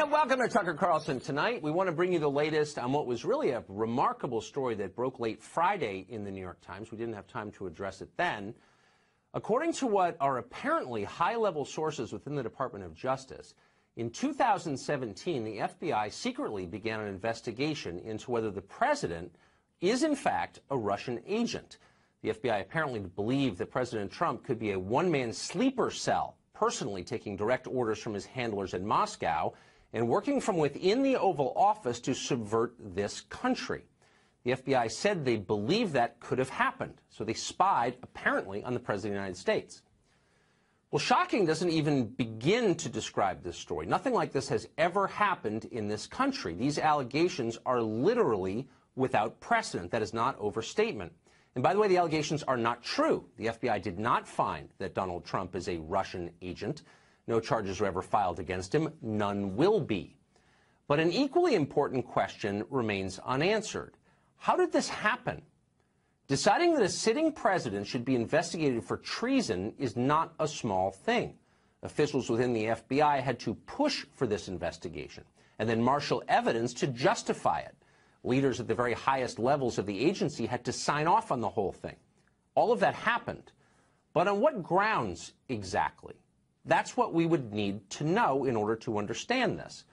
And welcome to Tucker Carlson Tonight. We want to bring you the latest on what was really a remarkable story that broke late Friday in the New York Times. We didn't have time to address it then. According to what are apparently high-level sources within the Department of Justice, in 2017, the FBI secretly began an investigation into whether the president is, in fact, a Russian agent. The FBI apparently believed that President Trump could be a one-man sleeper cell, personally taking direct orders from his handlers in Moscow and working from within the Oval Office to subvert this country. The FBI said they believed that could have happened, so they spied, apparently, on the President of the United States. Well, shocking doesn't even begin to describe this story. Nothing like this has ever happened in this country. These allegations are literally without precedent. That is not overstatement. And by the way, the allegations are not true. The FBI did not find that Donald Trump is a Russian agent. No charges were ever filed against him. None will be. But an equally important question remains unanswered. How did this happen? Deciding that a sitting president should be investigated for treason is not a small thing. Officials within the FBI had to push for this investigation and then marshal evidence to justify it. Leaders at the very highest levels of the agency had to sign off on the whole thing. All of that happened. But on what grounds exactly? That's what we would need to know in order to understand this.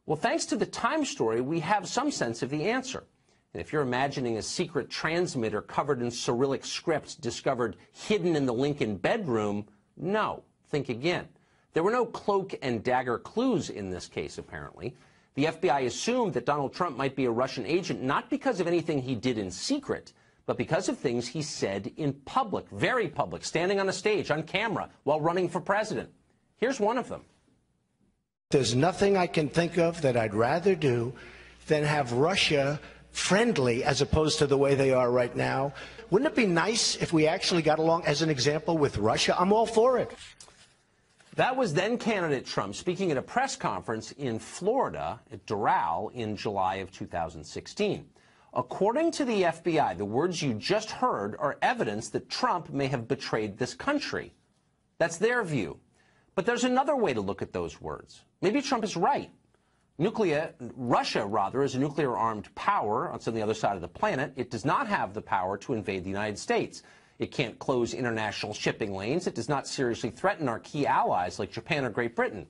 Well, thanks to the Times story, we have some sense of the answer. And if you're imagining a secret transmitter covered in Cyrillic scripts discovered hidden in the Lincoln bedroom, no, think again. There were no cloak and dagger clues in this case, apparently. The FBI assumed that Donald Trump might be a Russian agent not because of anything he did in secret, but because of things he said in public, very public, standing on a stage, on camera, while running for president. Here's one of them. There's nothing I can think of that I'd rather do than have Russia friendly as opposed to the way they are right now. Wouldn't it be nice if we actually got along, as an example, with Russia? I'm all for it. That was then-candidate Trump speaking at a press conference in Florida at Doral in July of 2016. According to the FBI, the words you just heard are evidence that Trump may have betrayed this country. That's their view. But there's another way to look at those words. Maybe Trump is right. Russia, rather, is a nuclear-armed power on the other side of the planet. It does not have the power to invade the United States. It can't close international shipping lanes. It does not seriously threaten our key allies like Japan or Great Britain.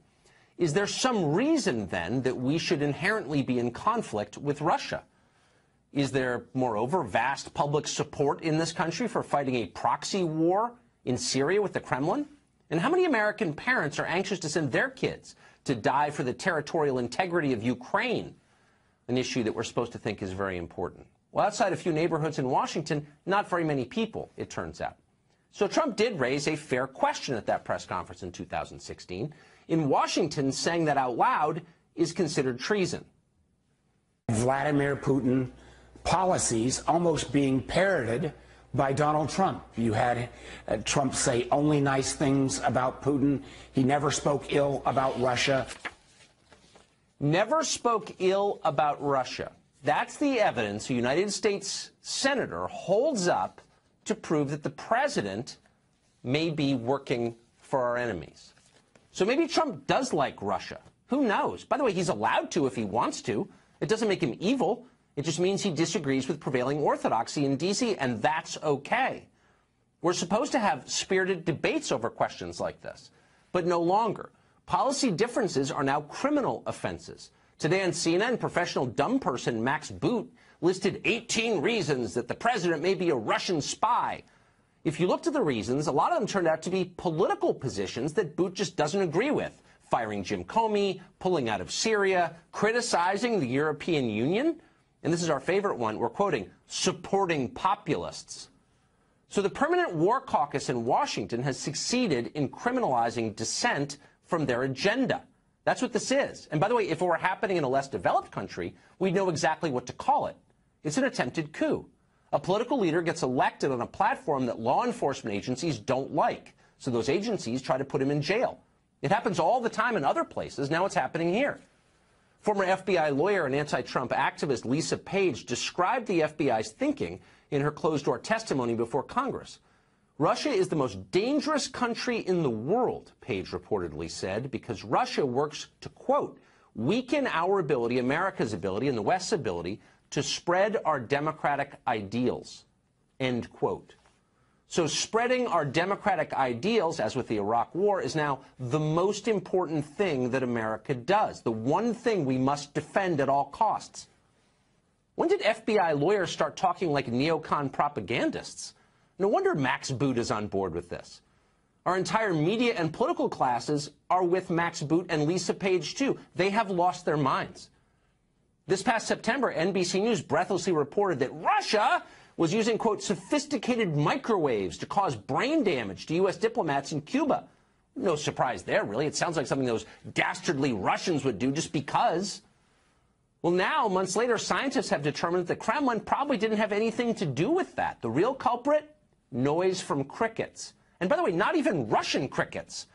Is there some reason, then, that we should inherently be in conflict with Russia? Is there, moreover, vast public support in this country for fighting a proxy war in Syria with the Kremlin? And how many American parents are anxious to send their kids to die for the territorial integrity of Ukraine, an issue that we're supposed to think is very important? Well, outside a few neighborhoods in Washington, not very many people, it turns out. So Trump did raise a fair question at that press conference in 2016. In Washington, saying that out loud is considered treason. Vladimir Putin policies almost being parroted by Donald Trump. You had Trump say only nice things about Putin. He never spoke ill about Russia. Never spoke ill about Russia. That's the evidence a United States senator holds up to prove that the president may be working for our enemies. So maybe Trump does like Russia. Who knows? By the way, he's allowed to if he wants to. It doesn't make him evil. It just means he disagrees with prevailing orthodoxy in D.C., and that's okay. We're supposed to have spirited debates over questions like this, but no longer. Policy differences are now criminal offenses. Today on CNN, professional dumb person Max Boot listed 18 reasons that the president may be a Russian spy. If you looked at the reasons, a lot of them turned out to be political positions that Boot just doesn't agree with. Firing Jim Comey, pulling out of Syria, criticizing the European Union. And this is our favorite one. We're quoting, supporting populists. So the Permanent War Caucus in Washington has succeeded in criminalizing dissent from their agenda. That's what this is. And by the way, if it were happening in a less developed country, we'd know exactly what to call it. It's an attempted coup. A political leader gets elected on a platform that law enforcement agencies don't like. So those agencies try to put him in jail. It happens all the time in other places. Now it's happening here. Former FBI lawyer and anti-Trump activist Lisa Page described the FBI's thinking in her closed-door testimony before Congress. Russia is the most dangerous country in the world, Page reportedly said, because Russia works to, quote, weaken our ability, America's ability, and the West's ability to spread our democratic ideals, end quote. So spreading our democratic ideals, as with the Iraq War, is now the most important thing that America does, the one thing we must defend at all costs. When did FBI lawyers start talking like neocon propagandists? No wonder Max Boot is on board with this. Our entire media and political classes are with Max Boot and Lisa Page, too. They have lost their minds. This past September, NBC News breathlessly reported that Russia was using, quote, sophisticated microwaves to cause brain damage to U.S. diplomats in Cuba. No surprise there, really. It sounds like something those dastardly Russians would do just because. Well, now, months later, scientists have determined that the Kremlin probably didn't have anything to do with that. The real culprit? Noise from crickets. And by the way, not even Russian crickets.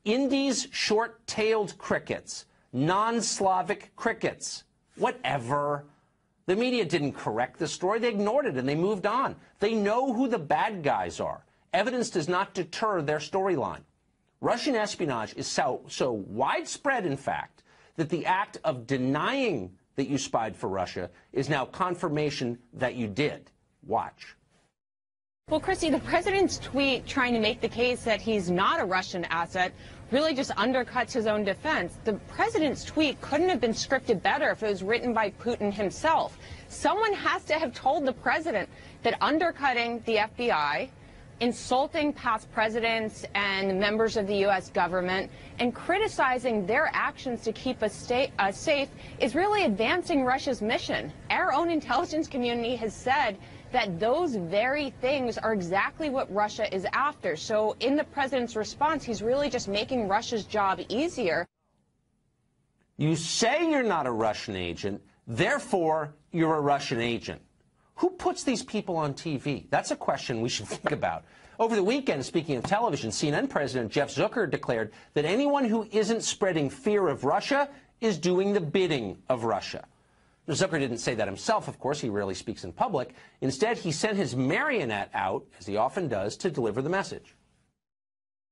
Indies short-tailed crickets. Non-Slavic crickets. Whatever. The media didn't correct the story. They ignored it and they moved on. They know who the bad guys are. Evidence does not deter their storyline. Russian espionage is so widespread, in fact, that the act of denying that you spied for Russia is now confirmation that you did. Watch. Well, Christy, the president's tweet trying to make the case that he's not a Russian asset really just undercuts his own defense. The president's tweet couldn't have been scripted better if it was written by Putin himself. Someone has to have told the president that undercutting the FBI, insulting past presidents and members of the U.S. government, and criticizing their actions to keep us safe is really advancing Russia's mission. Our own intelligence community has said that those very things are exactly what Russia is after. So in the president's response, he's really just making Russia's job easier. You say you're not a Russian agent, therefore you're a Russian agent. Who puts these people on TV? That's a question we should think about. Over the weekend, speaking of television, CNN President Jeff Zucker declared that anyone who isn't spreading fear of Russia is doing the bidding of Russia. Zucker didn't say that himself, of course. He rarely speaks in public. Instead, he sent his marionette out, as he often does, to deliver the message.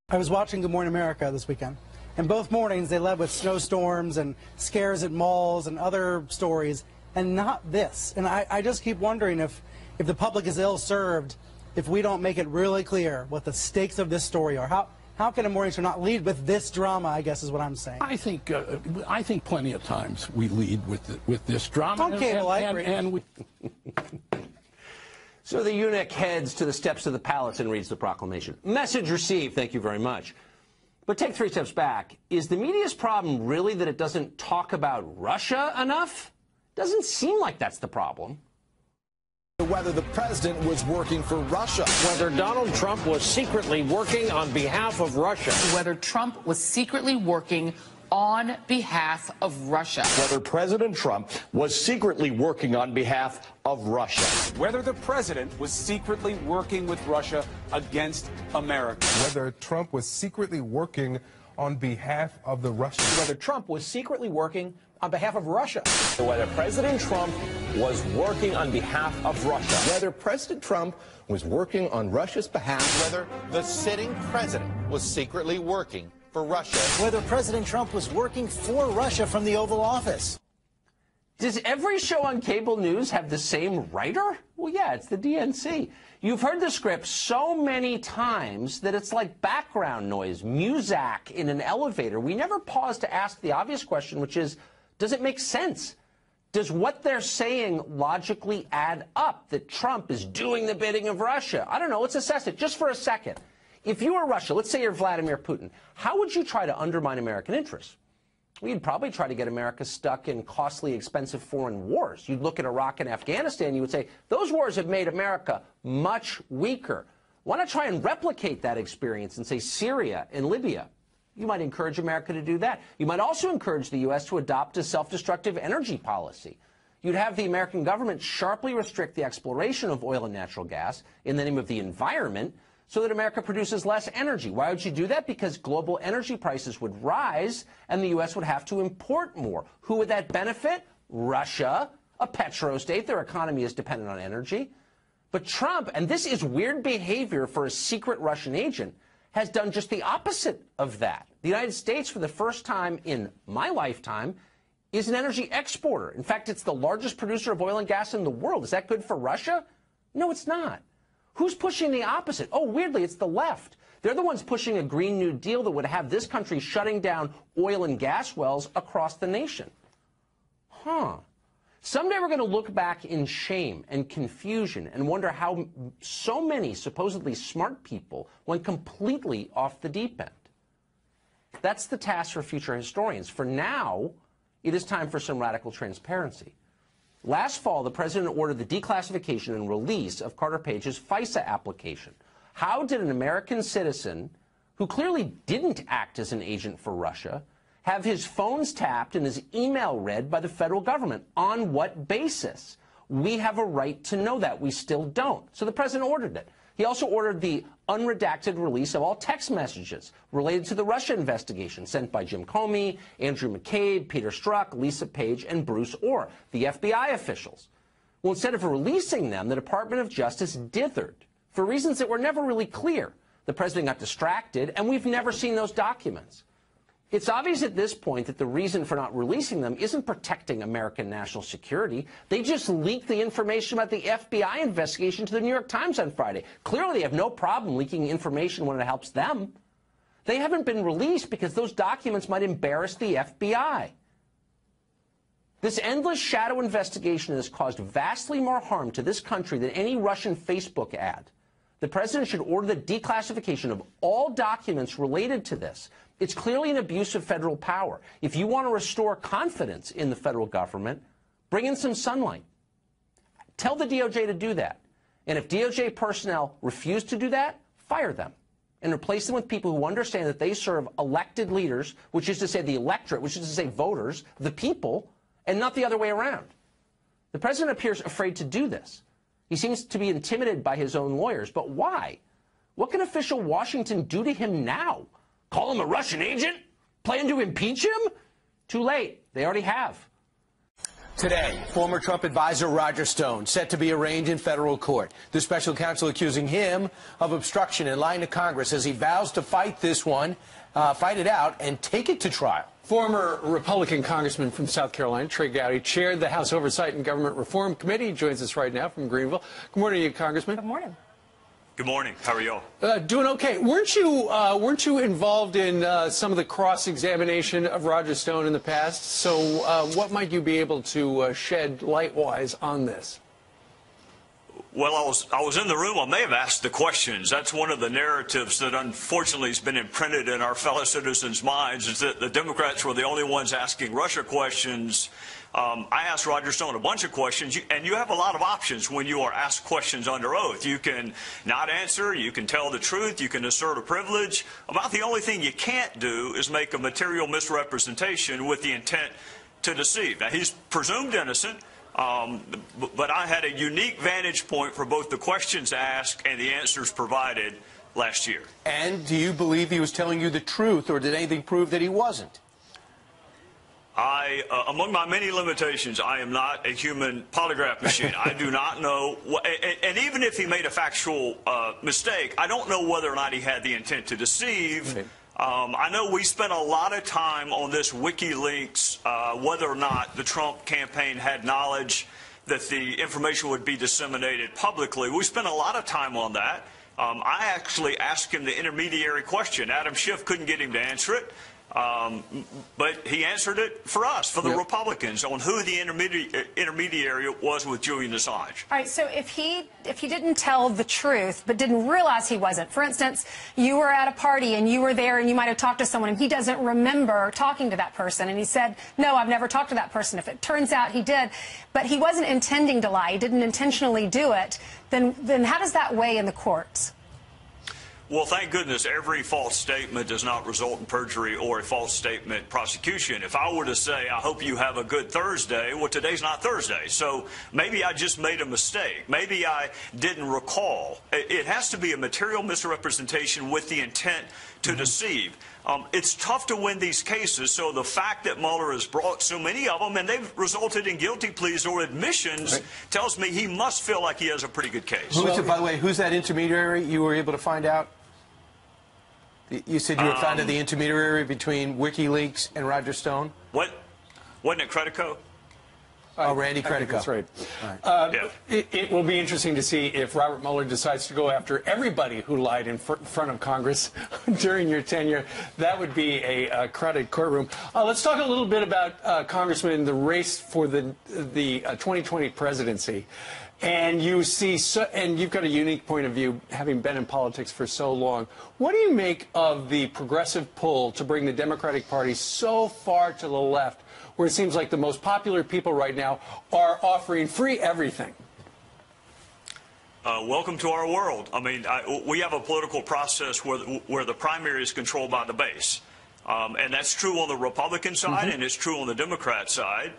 I was watching Good Morning America this weekend, and both mornings they led with snowstorms and scares at malls and other stories, and not this. And I just keep wondering if the public is ill-served if we don't make it really clear what the stakes of this story are. How can a morning show not lead with this drama, I guess is what I'm saying. I think plenty of times we lead with this drama. On cable, I agree. And we... So the eunuch heads to the steps of the palace and reads the proclamation. Message received, thank you very much. But take 3 steps back. Is the media's problem really that it doesn't talk about Russia enough? Doesn't seem like that's the problem. Whether the president was working for Russia. Whether Donald Trump was secretly working on behalf of Russia. Whether Trump was secretly working on behalf of Russia. Whether President Trump was secretly working on behalf of Russia. Whether the president was secretly working with Russia against America. Whether Trump was secretly working on behalf of the Russians. Whether Trump was secretly working on behalf of Russia. Whether President Trump was working on behalf of Russia. Whether President Trump was working on Russia's behalf. Whether the sitting president was secretly working for Russia. Whether President Trump was working for Russia from the Oval Office. Does every show on cable news have the same writer? Well, yeah, it's the DNC. You've heard the script so many times that it's like background noise, muzak in an elevator. We never pause to ask the obvious question, which is, does it make sense? Does what they're saying logically add up, that Trump is doing the bidding of Russia? I don't know. Let's assess it just for a second. If you were Russia, let's say you're Vladimir Putin, how would you try to undermine American interests? Well, you'd probably try to get America stuck in costly, expensive foreign wars. You'd look at Iraq and Afghanistan, you would say, those wars have made America much weaker. Why not try and replicate that experience in, say, Syria and Libya? You might encourage America to do that. You might also encourage the U.S. to adopt a self-destructive energy policy. You'd have the American government sharply restrict the exploration of oil and natural gas in the name of the environment so that America produces less energy. Why would you do that? Because global energy prices would rise and the U.S. would have to import more. Who would that benefit? Russia, a petrostate. Their economy is dependent on energy. But Trump, and this is weird behavior for a secret Russian agent, has done just the opposite of that. The United States, for the first time in my lifetime, is an energy exporter. In fact, it's the largest producer of oil and gas in the world. Is that good for Russia? No, it's not. Who's pushing the opposite? Oh, weirdly, it's the left. They're the ones pushing a Green New Deal that would have this country shutting down oil and gas wells across the nation. Someday we're going to look back in shame and confusion and wonder how so many supposedly smart people went completely off the deep end. That's the task for future historians. For now, it is time for some radical transparency. Last fall, the president ordered the declassification and release of Carter Page's FISA application. How did an American citizen, who clearly didn't act as an agent for Russia, have his phones tapped and his email read by the federal government? On what basis? We have a right to know that. We still don't. So the president ordered it. He also ordered the unredacted release of all text messages related to the Russia investigation sent by Jim Comey, Andrew McCabe, Peter Strzok, Lisa Page, and Bruce Orr, the FBI officials. Well, instead of releasing them, the Department of Justice dithered for reasons that were never really clear. The president got distracted, and we've never seen those documents. It's obvious at this point that the reason for not releasing them isn't protecting American national security. They just leaked the information about the FBI investigation to the New York Times on Friday. Clearly, they have no problem leaking information when it helps them. They haven't been released because those documents might embarrass the FBI. This endless shadow investigation has caused vastly more harm to this country than any Russian Facebook ad. The president should order the declassification of all documents related to this. It's clearly an abuse of federal power. If you want to restore confidence in the federal government, bring in some sunlight. Tell the DOJ to do that. And if DOJ personnel refuse to do that, fire them and replace them with people who understand that they serve elected leaders, which is to say the electorate, which is to say voters, the people, and not the other way around. The president appears afraid to do this. He seems to be intimidated by his own lawyers. But why? What can official Washington do to him now? Call him a Russian agent? Plan to impeach him? Too late. They already have. Today, former Trump advisor Roger Stone set to be arraigned in federal court. The special counsel accusing him of obstruction and lying to Congress as he vows to fight it out and take it to trial. Former Republican congressman from South Carolina, Trey Gowdy, chaired the House Oversight and Government Reform Committee. He joins us right now from Greenville. Good morning to you, Congressman. Good morning. Good morning. How are y'all? Doing okay. Weren't you involved in some of the cross-examination of Roger Stone in the past? So what might you be able to shed light-wise on this? Well, I was in the room. I may have asked the questions. That's one of the narratives that unfortunately has been imprinted in our fellow citizens' minds, is that the Democrats were the only ones asking Russia questions. I asked Roger Stone a bunch of questions, and you have a lot of options when you are asked questions under oath. You can not answer, you can tell the truth, you can assert a privilege. About the only thing you can't do is make a material misrepresentation with the intent to deceive. Now, he's presumed innocent. But I had a unique vantage point for both the questions asked and the answers provided last year. And do you believe he was telling you the truth, or did anything prove that he wasn't? Among my many limitations, I am not a human polygraph machine. I do not know, and even if he made a factual mistake, I don't know whether or not he had the intent to deceive. Right. I know we spent a lot of time on this WikiLeaks, whether or not the Trump campaign had knowledge that the information would be disseminated publicly. We spent a lot of time on that. I actually asked him the intermediary question. Adam Schiff couldn't get him to answer it. But he answered it for us, for the Republicans, on who the intermediary was with Julian Assange. All right, so if he didn't tell the truth but didn't realize he wasn't, for instance, you were at a party and you were there and you might have talked to someone and he doesn't remember talking to that person and he said, no, I've never talked to that person. If it turns out he did, but he wasn't intending to lie, he didn't intentionally do it, then how does that weigh in the courts? Well, thank goodness every false statement does not result in perjury or a false statement prosecution. If I were to say, I hope you have a good Thursday, well, today's not Thursday. So maybe I just made a mistake. Maybe I didn't recall. It has to be a material misrepresentation with the intent to deceive. It's tough to win these cases, so the fact that Mueller has brought so many of them, and they've resulted in guilty pleas or admissions, tells me he must feel like he has a pretty good case. By the way, who's that intermediary you were able to find out? You said you were found the intermediary between WikiLeaks and Roger Stone? What? Wasn't it Credico? Oh, Randy Credico. That's right. Yeah. It will be interesting to see if Robert Mueller decides to go after everybody who lied in front of Congress during your tenure. That would be a crowded courtroom. Let's talk a little bit about, Congressman, the race for the 2020 presidency. And you see, and you've got a unique point of view, having been in politics for so long. What do you make of the progressive pull to bring the Democratic Party so far to the left, where it seems like the most popular people right now are offering free everything? Welcome to our world. I mean, we have a political process where the primary is controlled by the base. And that's true on the Republican side, and it's true on the Democrat side.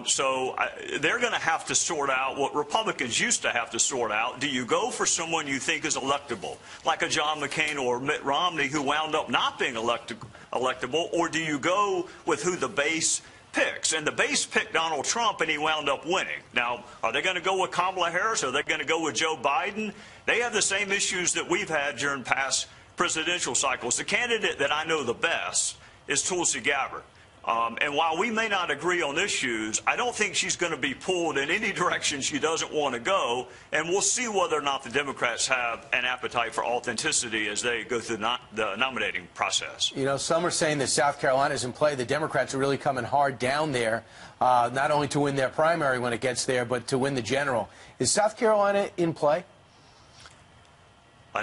So they're going to have to sort out what Republicans used to have to sort out. Do you go for someone you think is electable, like a John McCain or Mitt Romney, who wound up not being electable, or do you go with who the base picks? And the base picked Donald Trump, and he wound up winning. Now, are they going to go with Kamala Harris? Are they going to go with Joe Biden? They have the same issues that we've had during past presidential cycles. The candidate that I know the best is Tulsi Gabbard. And while we may not agree on issues, I don't think she's going to be pulled in any direction she doesn't want to go. And we'll see whether or not the Democrats have an appetite for authenticity as they go through the nominating process. You know, some are saying that South Carolina's in play. The Democrats are really coming hard down there, not only to win their primary when it gets there, but to win the general. Is South Carolina in play?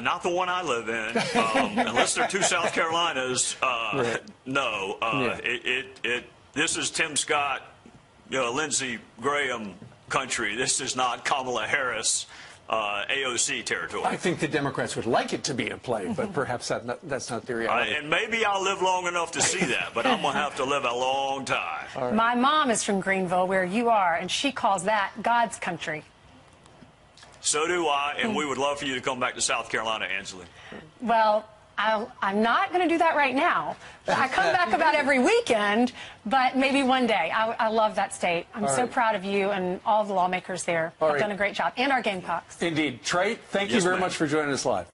Not the one I live in, unless there are two South Carolinas. Right. No, this is Tim Scott, Lindsey Graham country. This is not Kamala Harris, AOC territory. I think the Democrats would like it to be in play, but perhaps that's not the reality. And maybe I'll live long enough to see that, but I'm going to have to live a long time. Right. My mom is from Greenville, where you are, and she calls that God's country. So do I, and we would love for you to come back to South Carolina, Ansley. Well, I'm not going to do that right now. I come back about every weekend, but maybe one day. I love that state. I'm so proud of you and all the lawmakers there. Have done a great job, and our Gamecocks. Indeed. Trey, thank you very much for joining us live.